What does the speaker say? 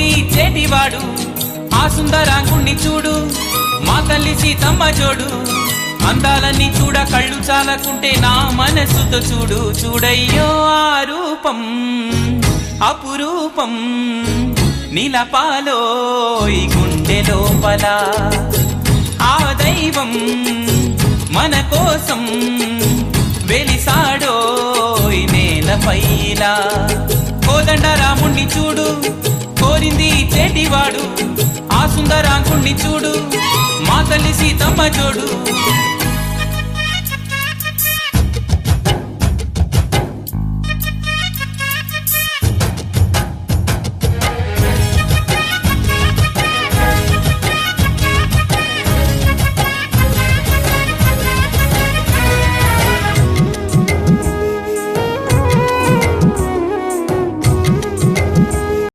కోరింది ఇచ్చేటివాడు ఆ సుందరాంగుణ్ణి చూడు మా తల్లి సీతమ్మ జోడు అందాలన్నీ చూడ కళ్ళు చాలకుంటే నా మనసుతో చూడు చూడయ్యో ఆ రూపం అపురూపం నిలపాలో ఈ గుండె లోపల ఆ దైవం మన కోసం వెలిసాడో ఈ నేలపైలా కోదండ రాముణ్ణి చూడు కోరింది ఇచ్చేటివాడు ఆ సుందరాంగుణ్ణి చూడు మా తల్లి సీతమ్మ జోడు